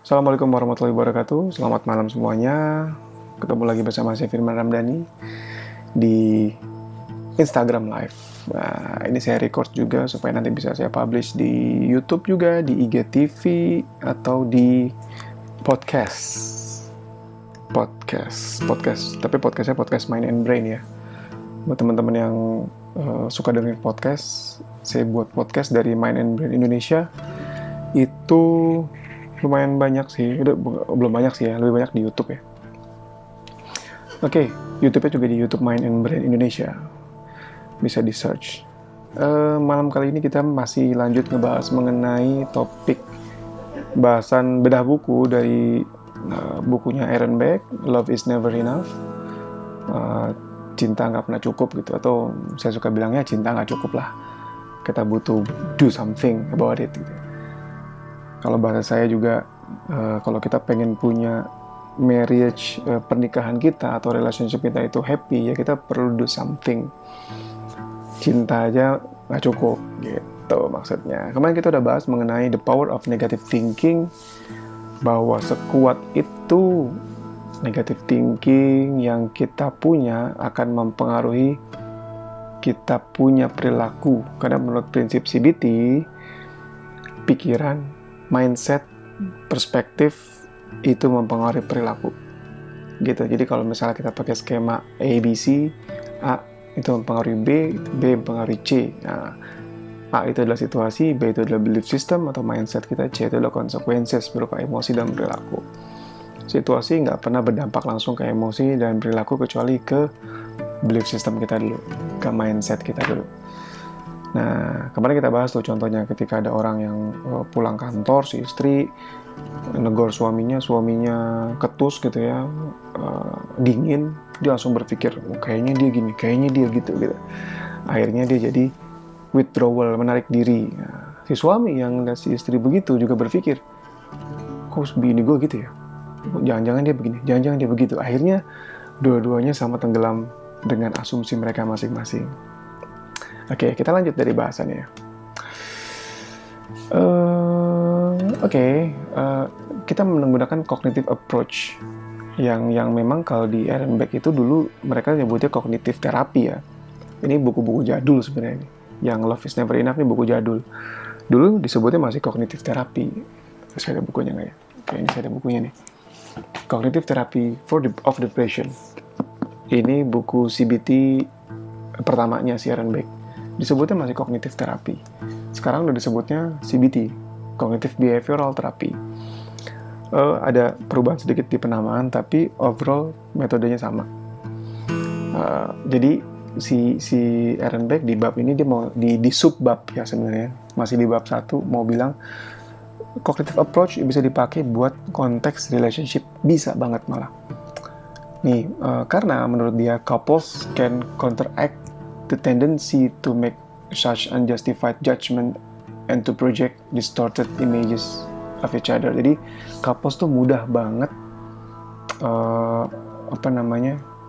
Assalamualaikum warahmatullahi wabarakatuh. Selamat malam semuanya. Ketemu lagi bersama saya Firman Ramdhani di Instagram Live. Nah, ini saya record juga supaya nanti bisa saya publish di YouTube juga, di IGTV atau di podcast. Tapi podcastnya podcast Mind and Brain ya. Buat teman-teman yang suka dengerin podcast, saya buat podcast dari Mind and Brain Indonesia. Itu lumayan banyak sih, belum banyak sih ya, lebih banyak di YouTube ya. Oke, YouTube-nya juga di YouTube Mind and Brain Indonesia. Bisa di search. Malam kali ini kita masih lanjut ngebahas mengenai topik bahasan bedah buku dari bukunya Aaron Beck, Love is Never Enough. Cinta nggak pernah cukup gitu, atau saya suka bilangnya cinta nggak cukup lah. Kita butuh do something about it gitu. Kalau bahasa saya juga, kalau kita pengen punya marriage, pernikahan kita atau relationship kita itu happy, ya kita perlu do something. Cinta aja nggak cukup, gitu maksudnya. Kemarin kita udah bahas mengenai the power of negative thinking, bahwa sekuat itu negative thinking yang kita punya akan mempengaruhi kita punya perilaku. Karena menurut prinsip CBT, pikiran, mindset, perspektif itu mempengaruhi perilaku. Gitu. Jadi kalau misalnya kita pakai skema ABC, A itu mempengaruhi B, B mempengaruhi C. Nah, A itu adalah situasi, B itu adalah belief system atau mindset kita, C itu adalah consequences berupa emosi dan perilaku. Situasi nggak pernah berdampak langsung ke emosi dan perilaku kecuali ke belief system kita dulu, ke mindset kita dulu. Nah, kemarin kita bahas tuh contohnya ketika ada orang yang pulang kantor, si istri negor suaminya ketus gitu ya, dingin, dia langsung berpikir, kayaknya dia gini, kayaknya dia gitu. Akhirnya dia jadi withdrawal, menarik diri. Nah, si suami yang lihat si istri begitu juga berpikir, kok bini gue gitu ya? Jangan-jangan dia begini, jangan-jangan dia begitu. Akhirnya dua-duanya sama tenggelam dengan asumsi mereka masing-masing. Oke, kita lanjut dari bahasannya. Kita menggunakan cognitive approach yang memang kalau di Aaron Beck itu dulu mereka nyebutnya cognitive therapy ya. Ini buku-buku jadul sebenarnya. Yang Love is Never Enough ini buku jadul. Dulu disebutnya masih cognitive therapy. Saya ada bukunya nggak ya? Oke, ini saya ada bukunya nih. Cognitive Therapy of Depression. Ini buku CBT pertamanya si Aaron Beck. Disebutnya masih cognitive therapy. Sekarang udah disebutnya CBT, Cognitive Behavioral Therapy. Ada perubahan sedikit di penamaan, tapi overall metodenya sama. Jadi si Aaron Beck di bab ini dia mau di subbab ya sebenarnya, masih di bab 1 mau bilang cognitive approach bisa dipakai buat konteks relationship, bisa banget malah. Nih, karena menurut dia couples can counteract the tendency to make such unjustified judgment and to project distorted images of each other. Jadi couples tuh mudah banget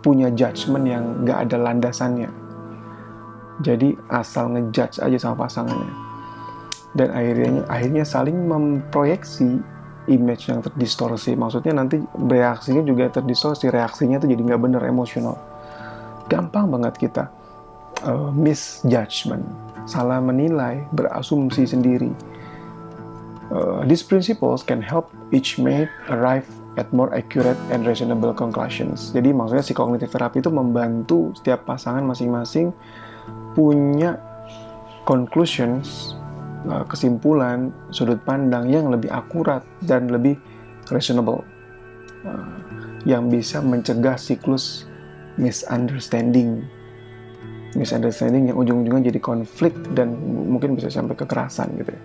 punya judgment yang nggak ada landasannya. Jadi asal ngejudge aja sama pasangannya. Dan akhirnya saling memproyeksi image yang terdistorsi. Maksudnya nanti reaksinya juga terdistorsi, reaksinya tuh jadi nggak bener, emosional. Gampang banget kita misjudgment, salah menilai, berasumsi sendiri. These principles can help each mate arrive at more accurate and reasonable conclusions. Jadi maksudnya si cognitive therapy itu membantu setiap pasangan masing-masing punya conclusions, kesimpulan, sudut pandang yang lebih akurat dan lebih reasonable, yang bisa mencegah siklus misunderstanding yang ujung-ujungnya jadi konflik dan mungkin bisa sampai kekerasan gitu ya,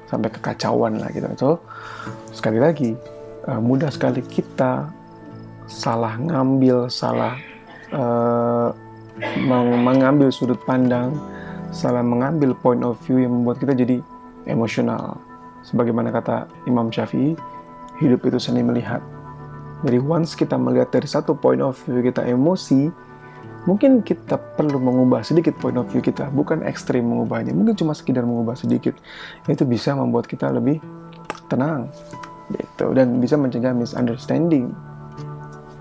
sampai kekacauan lah gitu. So sekali lagi, mudah sekali kita salah mengambil sudut pandang, salah mengambil point of view yang membuat kita jadi emosional. Sebagaimana kata Imam Syafi'i, hidup itu seni melihat. Jadi once kita melihat dari satu point of view kita emosi, mungkin kita perlu mengubah sedikit point of view kita, bukan ekstrim mengubahnya, mungkin cuma sekedar mengubah sedikit. Itu bisa membuat kita lebih tenang, gitu, dan bisa mencegah misunderstanding.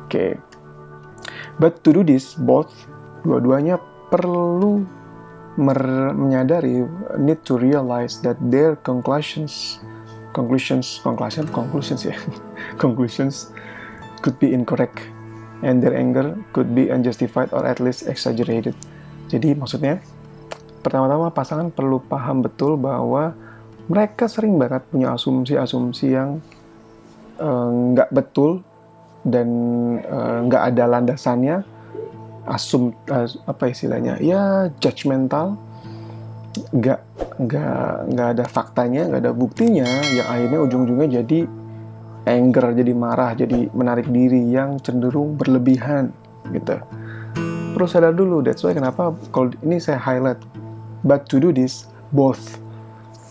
Oke. But to do this, dua-duanya perlu menyadari, need to realize that their conclusions ya, conclusions could be incorrect, and their anger could be unjustified or at least exaggerated. Jadi maksudnya, pertama-tama pasangan perlu paham betul bahwa mereka sering banget punya asumsi-asumsi yang nggak betul dan nggak ada landasannya, apa istilahnya ya, judgmental, nggak ada faktanya, nggak ada buktinya, yang akhirnya ujung-ujungnya jadi anger, jadi marah, jadi menarik diri yang cenderung berlebihan gitu. Perlu sadar dulu, that's why kenapa kalau ini saya highlight, but to do this,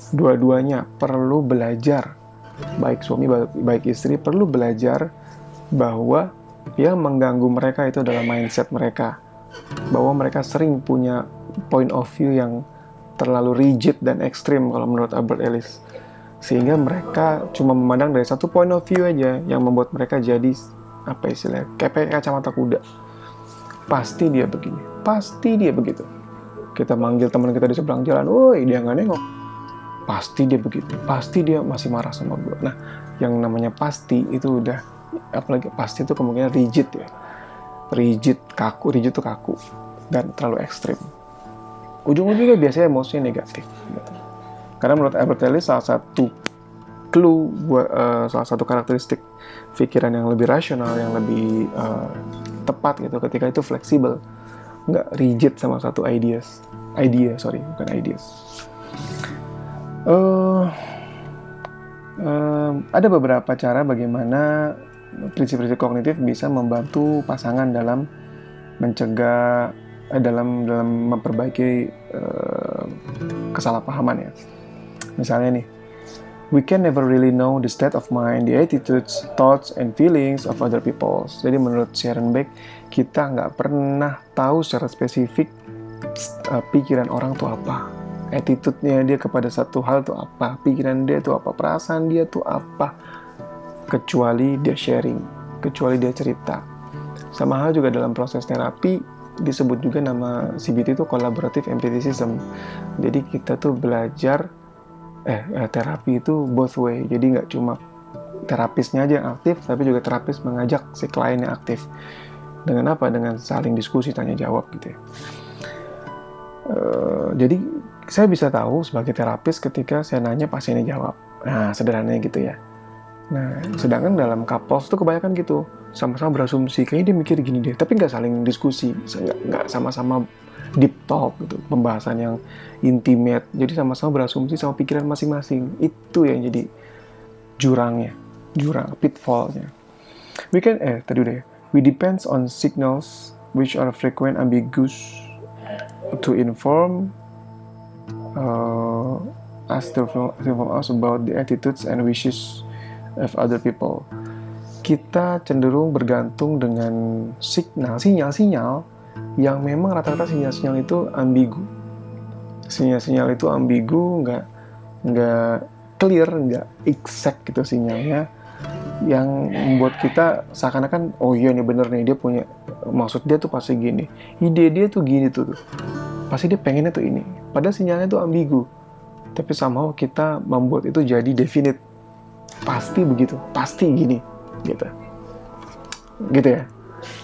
dua-duanya perlu belajar, baik suami baik istri perlu belajar bahwa yang mengganggu mereka itu adalah mindset mereka, bahwa mereka sering punya point of view yang terlalu rigid dan ekstrim kalau menurut Albert Ellis, sehingga mereka cuma memandang dari satu point of view aja yang membuat mereka jadi apa istilahnya, kayak kacamata kuda. Pasti dia begini, pasti dia begitu. Kita manggil teman kita di seberang jalan, woi dia nggak nengok, pasti dia begitu, pasti dia masih marah sama gue. Nah, yang namanya pasti itu udah, apalagi pasti itu kemungkinan rigid ya, rigid itu kaku dan terlalu ekstrim. Ujung-ujungnya biasanya emosinya negatif gitu. Karena menurut Albert Ellis, salah satu clue salah satu karakteristik pikiran yang lebih rasional, yang lebih tepat gitu, ketika itu fleksibel, nggak rigid sama satu idea, bukan ideas. Ada beberapa cara bagaimana prinsip-prinsip kognitif bisa membantu pasangan dalam mencegah, dalam memperbaiki kesalahpahaman ya. Misalnya nih, we can never really know the state of mind, the attitudes, thoughts, and feelings of other people. Jadi menurut Sharon Beck, kita nggak pernah tahu secara spesifik pikiran orang tuh apa, attitude-nya dia kepada satu hal tuh apa, pikiran dia tuh apa, perasaan dia tuh apa, kecuali dia sharing, kecuali dia cerita. Sama hal juga dalam proses terapi, disebut juga nama CBT itu collaborative empathicism. Jadi kita tuh belajar terapi itu both way. Jadi nggak cuma terapisnya aja yang aktif, tapi juga terapis mengajak si kliennya aktif. Dengan apa? Dengan saling diskusi, tanya jawab gitu ya. Jadi saya bisa tahu sebagai terapis ketika saya nanya pasiennya jawab. Nah, sederhananya gitu ya. Nah, sedangkan dalam couples tuh kebanyakan gitu, sama-sama berasumsi, kayaknya dia mikir gini deh, tapi nggak saling diskusi, nggak sama-sama deep talk gitu, pembahasan yang intimate, jadi sama-sama berasumsi sama pikiran masing-masing. Itu yang jadi jurang, pitfallnya. We depends on signals which are frequent, ambiguous to inform us about the attitudes and wishes of other people. Kita cenderung bergantung dengan sinyal-sinyal yang memang rata-rata sinyal-sinyal itu ambigu. Sinyal-sinyal itu ambigu, nggak clear, nggak exact gitu sinyalnya, yang membuat kita seakan-akan, oh iya nih bener nih, dia punya maksud, dia tuh pasti gini, ide dia tuh gini tuh, pasti dia pengennya tuh ini. Padahal sinyalnya tuh ambigu, tapi somehow kita membuat itu jadi definite. Pasti begitu, pasti gini, gitu ya.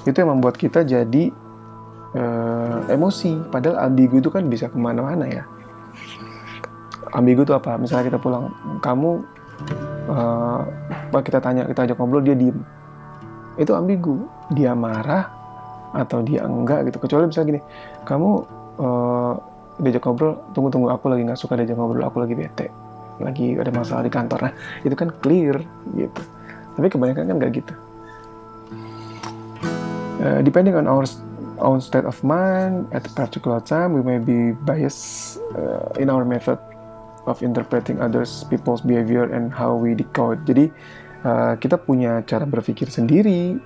Itu yang membuat kita jadi emosi. Padahal ambigu itu kan bisa kemana-mana ya. Ambigu itu apa? Misalnya kita pulang, kamu kita ajak ngobrol, dia diem. Itu ambigu. Dia marah atau dia enggak gitu. Kecuali misalnya gini, kamu diajak ngobrol, tunggu, aku lagi nggak suka diajak ngobrol, aku lagi bete, lagi ada masalah di kantor. Nah, itu kan clear gitu. Tapi kebanyakan kan nggak gitu. Depending on our own state of mind at a particular time, we may be biased in our method of interpreting others people's behavior and how we decode. Jadi kita punya cara berpikir sendiri,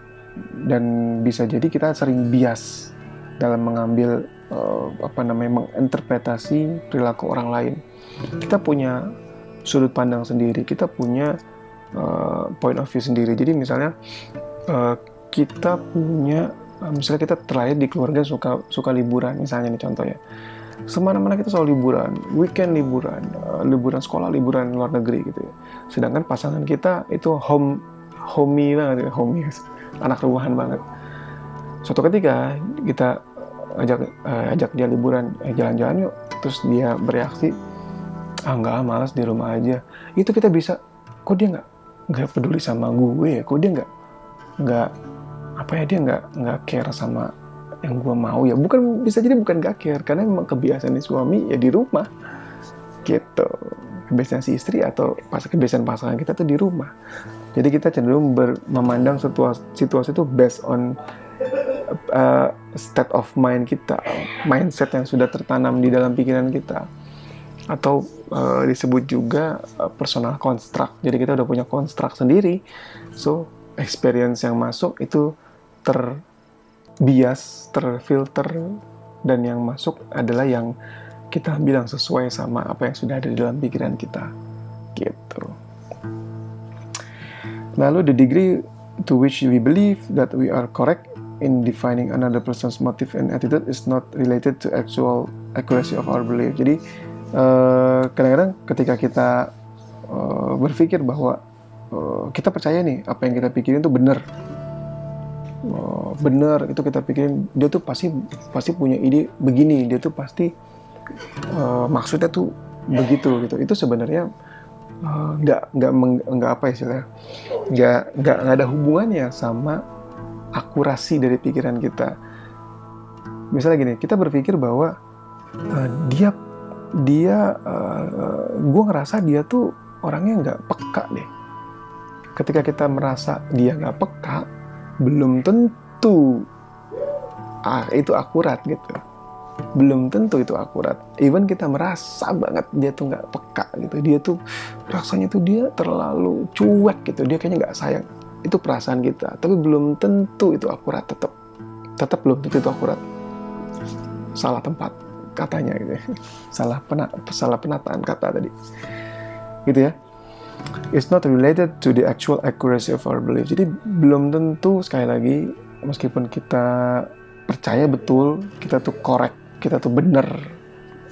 dan bisa jadi kita sering bias dalam mengambil menginterpretasi perilaku orang lain. Kita punya sudut pandang sendiri, kita punya point of view sendiri. Jadi misalnya kita punya, misalnya kita terlahir di keluarga suka liburan, misalnya nih contoh ya, semana-mana kita selalu liburan, weekend liburan, liburan sekolah, liburan luar negeri gitu ya. Sedangkan pasangan kita itu homey banget ya, homey, anak rumahan banget. Suatu ketika kita ajak dia liburan, jalan-jalan yuk, terus dia bereaksi, enggak, malas di rumah aja. Itu kita bisa, kok dia nggak peduli sama gue ya, kok dia nggak apa ya, dia nggak care sama yang gue mau ya. Bukan, bisa jadi bukan gak care, karena memang kebiasaan suami ya di rumah gitu, kebiasaan si istri atau kebiasaan pasangan kita tuh di rumah. Jadi kita cenderung memandang situasi itu based on state of mind kita, mindset yang sudah tertanam di dalam pikiran kita, atau disebut juga personal construct. Jadi kita udah punya construct sendiri, so experience yang masuk itu terbias, terfilter, dan yang masuk adalah yang kita bilang sesuai sama apa yang sudah ada di dalam pikiran kita gitu. Lalu the degree to which we believe that we are correct in defining another person's motive and attitude is not related to actual accuracy of our belief. Jadi kadang-kadang ketika kita berpikir bahwa kita percaya nih apa yang kita pikirin itu benar, itu kita pikirin, dia tuh pasti punya ide begini, dia tuh pasti maksudnya tuh begitu gitu. Itu sebenarnya nggak apa istilahnya, nggak ada hubungannya sama akurasi dari pikiran kita. Misalnya gini, kita berpikir bahwa gue ngerasa dia tuh orangnya nggak peka deh. Ketika kita merasa dia nggak peka, belum tentu itu akurat gitu. Belum tentu itu akurat. Even kita merasa banget dia tuh nggak peka gitu, dia tuh rasanya tuh dia terlalu cuek gitu, dia kayaknya nggak sayang. Itu perasaan kita, tapi belum tentu itu akurat. Tetap belum tentu itu akurat. Salah tempat katanya gitu ya. Salah penataan kata tadi gitu ya. It's not related to the actual accuracy of our belief. Jadi belum tentu, sekali lagi, meskipun kita percaya betul kita tuh correct, kita tuh benar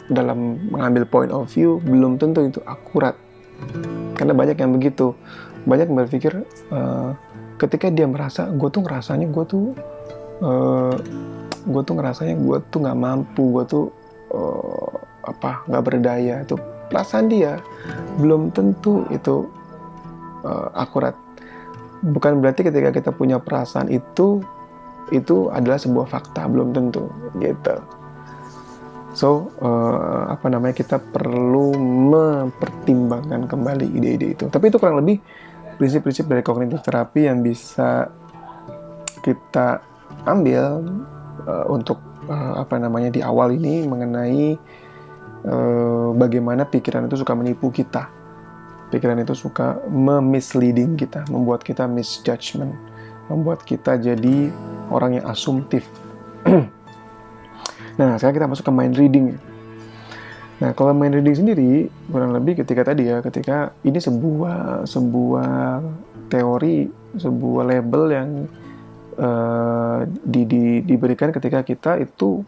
dalam mengambil point of view, belum tentu itu akurat. Karena banyak yang begitu. Banyak yang berpikir ketika dia merasa gue tuh ngerasanya gue tuh nggak mampu, gue tuh nggak berdaya. Itu perasaan dia, belum tentu itu akurat. Bukan berarti ketika kita punya perasaan itu adalah sebuah fakta, belum tentu gitu. So kita perlu mempertimbangkan kembali ide-ide itu. Tapi itu kurang lebih prinsip-prinsip dari kognitif terapi yang bisa kita ambil untuk di awal ini mengenai bagaimana pikiran itu suka menipu kita. Pikiran itu suka misleading kita, membuat kita misjudgment, membuat kita jadi orang yang asumtif. Nah, sekarang kita masuk ke mind reading. Nah, kalau mind reading sendiri kurang lebih ketika ini sebuah teori, sebuah label yang diberikan ketika kita itu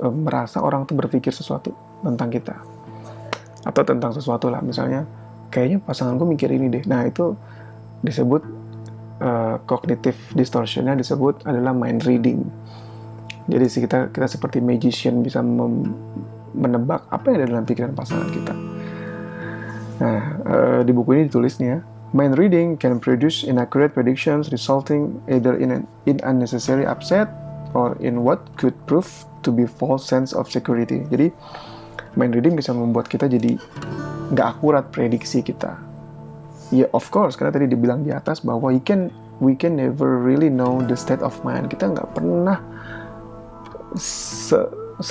merasa orang itu berpikir sesuatu tentang kita atau tentang sesuatu lah. Misalnya, kayaknya pasanganku mikir ini deh. Nah, itu disebut cognitive distortionnya disebut adalah mind reading. Jadi kita seperti magician, bisa menebak apa yang ada dalam pikiran pasangan kita. Nah, di buku ini ditulisnya, mind reading can produce inaccurate predictions resulting either in unnecessary upset or in what could prove to be false sense of security. Jadi, mind reading bisa membuat kita jadi nggak akurat prediksi kita. Ya, of course, karena tadi dibilang di atas bahwa we can never really know the state of mind. Kita nggak pernah 100%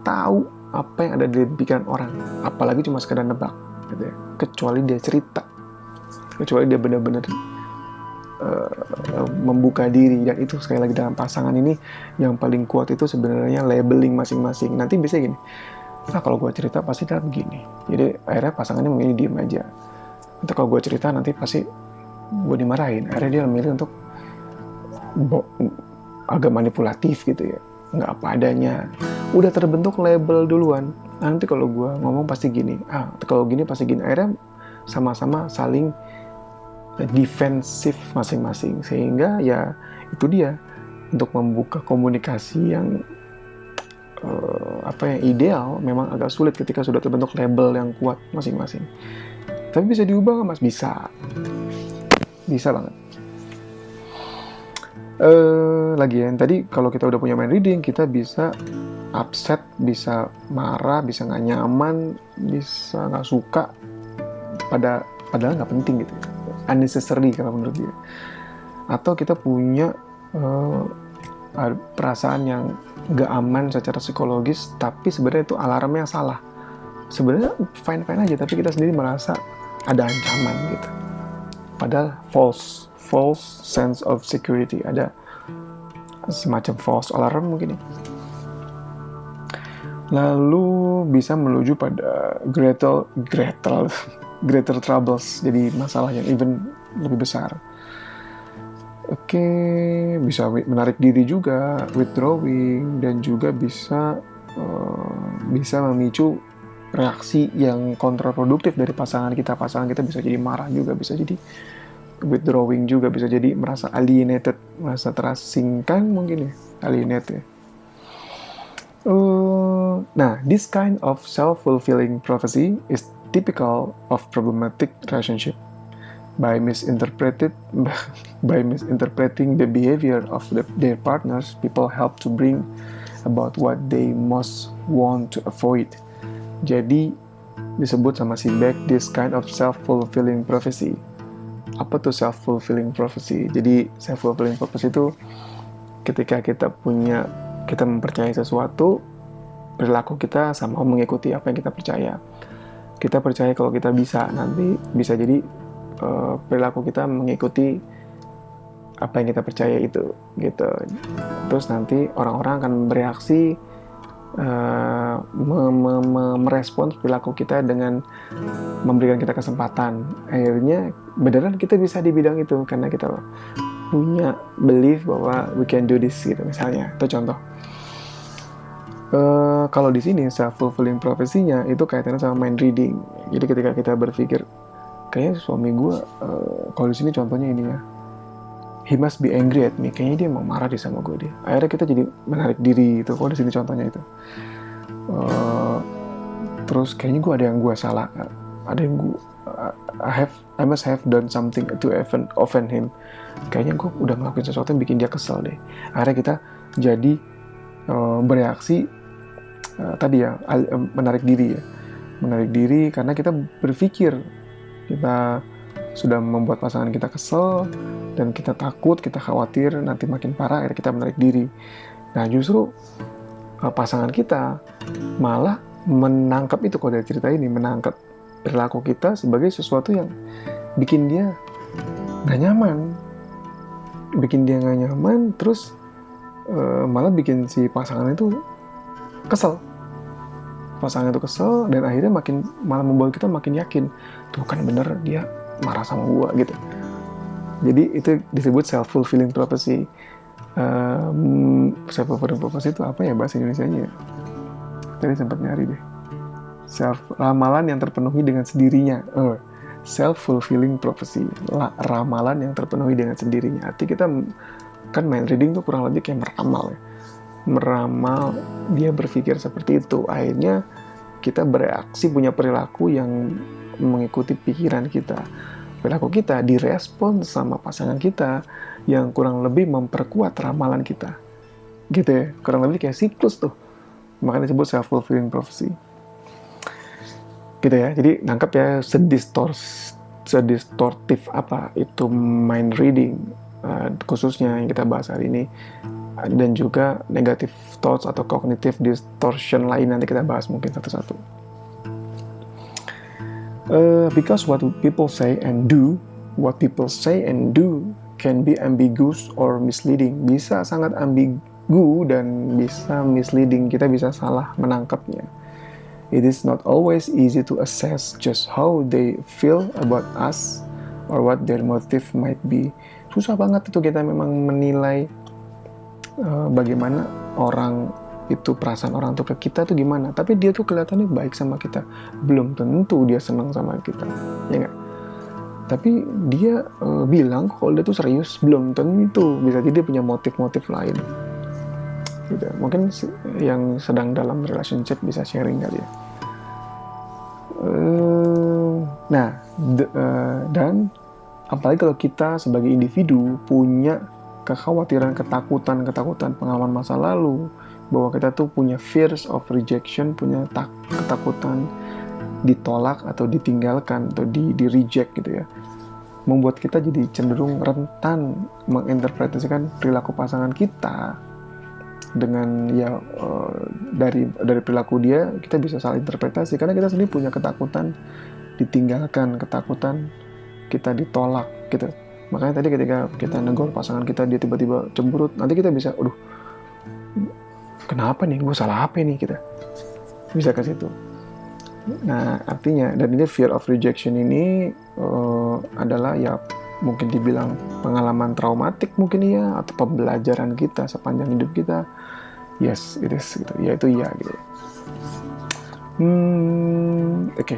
tahu apa yang ada di pikiran orang, apalagi cuma sekedar nebak gitu ya. Kecuali dia cerita, kecuali dia benar-benar membuka diri. Dan itu sekali lagi dalam pasangan ini yang paling kuat itu sebenarnya labeling masing-masing. Nanti bisa gini, kalau gue cerita pasti dia begini, jadi akhirnya pasangannya memilih diem aja. Nanti kalau gue cerita nanti pasti gue dimarahin. Akhirnya dia memilih untuk agak manipulatif gitu ya, nggak apa adanya. Udah terbentuk label duluan. Nanti kalau gue ngomong pasti gini, kalau gini pasti gini. Akhirnya sama-sama saling defensif masing-masing, sehingga ya itu dia, untuk membuka komunikasi yang yang ideal memang agak sulit ketika sudah terbentuk label yang kuat masing-masing. Tapi bisa diubah nggak mas? Bisa banget. Lagi yang tadi, kalau kita udah punya mind reading, kita bisa upset, bisa marah, bisa nggak nyaman, bisa nggak suka, padahal nggak penting gitu, unnecessary kalau menurut dia. Atau kita punya perasaan yang nggak aman secara psikologis, tapi sebenarnya itu alarmnya salah. Sebenarnya fine-fine aja, tapi kita sendiri merasa ada ancaman gitu. Padahal false sense of security, ada semacam false alarm mungkin ya. Lalu bisa menuju pada greater troubles, jadi masalah yang even lebih besar. Oke, bisa menarik diri juga, withdrawing, dan juga bisa memicu reaksi yang kontraproduktif dari pasangan kita. Pasangan kita bisa jadi marah juga, bisa jadi withdrawing juga, bisa jadi merasa alienated, merasa terasingkan mungkin ya, alienated. Nah, this kind of self-fulfilling prophecy is typical of problematic relationship. By misinterpreting the behavior of their partners, people help to bring about what they most want to avoid. Jadi disebut sama si Beck this kind of self-fulfilling prophecy. Apa tuh self-fulfilling prophecy? Jadi self-fulfilling prophecy itu ketika kita mempercayai sesuatu, perilaku kita sama mengikuti apa yang kita percaya. Kita percaya kalau kita bisa jadi perilaku kita mengikuti apa yang kita percaya itu gitu. Terus nanti orang-orang akan bereaksi, merespons perilaku kita dengan memberikan kita kesempatan. Akhirnya beneran kita bisa di bidang itu karena kita punya belief bahwa we can do this gitu misalnya. Itu contoh. Kalau di sini self-fulfilling prophecy-nya itu kaitannya sama mind reading. Jadi ketika kita berpikir, kayaknya suami gue, kalau di sini contohnya ini ya, he must be angry at me, kayaknya dia mau marah sama gue deh. Akhirnya kita jadi menarik diri itu. Kalau di sini contohnya itu, terus kayaknya gue ada yang gue salah, ada yang I must have done something to offend him. Kayaknya gue udah ngelakuin sesuatu yang bikin dia kesel deh. Akhirnya kita jadi bereaksi tadi ya, menarik diri karena kita berpikir kita sudah membuat pasangan kita kesel dan kita takut, kita khawatir nanti makin parah, akhirnya kita menarik diri. Nah justru pasangan kita malah menangkap itu, kalau dari cerita ini, menangkap perilaku kita sebagai sesuatu yang bikin dia gak nyaman, terus malah bikin si pasangan itu kesel. Dan akhirnya malah membuat kita makin yakin, tuh kan bener dia marah sama gua gitu. Jadi itu disebut self-fulfilling prophecy. Self-fulfilling prophecy itu apa ya bahasa Indonesianya? Tadi sempat nyari deh. Ramalan yang terpenuhi dengan sendirinya. Self-fulfilling prophecy. Ramalan yang terpenuhi dengan sendirinya. Arti kita kan mind reading tuh kurang lebih kayak meramal ya. Meramal dia berpikir seperti itu, akhirnya kita bereaksi, punya perilaku yang mengikuti pikiran kita. Perilaku kita direspon sama pasangan kita yang kurang lebih memperkuat ramalan kita gitu ya, kurang lebih kayak siklus tuh, makanya disebut self-fulfilling prophecy gitu ya. Jadi nangkep ya sedistortif apa itu mind reading, khususnya yang kita bahas hari ini, dan juga negative thoughts atau cognitive distortion lain nanti kita bahas mungkin satu-satu. Because what people say and do can be ambiguous or misleading. Bisa sangat ambigu dan bisa misleading, kita bisa salah menangkapnya. It is not always easy to assess just how they feel about us or what their motive might be. Susah banget itu kita memang menilai bagaimana orang itu, perasaan orang tuh ke kita tuh gimana. Tapi dia tuh kelihatannya baik sama kita. Belum tentu dia senang sama kita, ya nggak? Tapi dia bilang kalau dia tuh serius, belum tentu. Bisa jadi dia punya motif-motif lain. Gitu. Mungkin yang sedang dalam relationship bisa sharing kali ya. Dan apalagi kalau kita sebagai individu punya kekhawatiran, ketakutan pengalaman masa lalu, bahwa kita tuh punya fears of rejection, punya ketakutan ditolak atau ditinggalkan atau di reject gitu ya, membuat kita jadi cenderung rentan menginterpretasikan perilaku pasangan kita dengan dari perilaku dia, kita bisa salah interpretasi karena kita sendiri punya ketakutan ditinggalkan, ketakutan kita ditolak gitu. Makanya tadi ketika kita negor pasangan kita, dia tiba-tiba cemberut, nanti kita bisa, aduh, kenapa nih, gue salah apa nih, kita bisa ke situ. Nah, artinya, dan ini fear of rejection ini adalah ya mungkin dibilang pengalaman traumatik mungkin ya, atau pembelajaran kita sepanjang hidup kita. Yes, it is gitu. Ya itu iya gitu. Oke.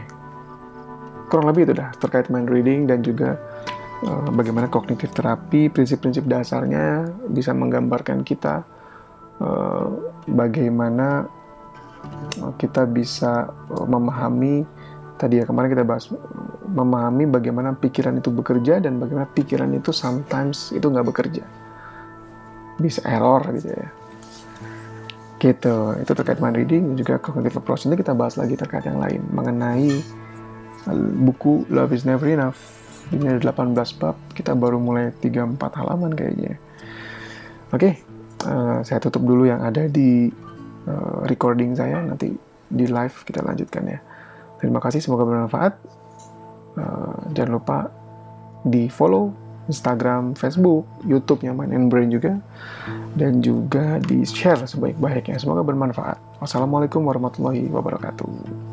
Kurang lebih itu dah terkait mind reading dan juga bagaimana kognitif terapi, prinsip-prinsip dasarnya bisa menggambarkan kita bagaimana kita bisa memahami, tadi ya kemarin kita bahas, memahami bagaimana pikiran itu bekerja dan bagaimana pikiran itu sometimes itu nggak bekerja, bisa error gitu ya. Gitu, itu terkait mind reading dan juga cognitive approach. Nanti kita bahas lagi terkait yang lain mengenai buku Love is Never Enough. Ini ada 18 bab, kita baru mulai 3-4 halaman kayaknya. Oke, saya tutup dulu yang ada di recording saya, nanti di live kita lanjutkan ya. Terima kasih, semoga bermanfaat. Jangan lupa di follow Instagram, Facebook, YouTube-nya Mind and Brain juga, dan juga di share sebaik-baiknya. Semoga bermanfaat. Wassalamualaikum warahmatullahi wabarakatuh.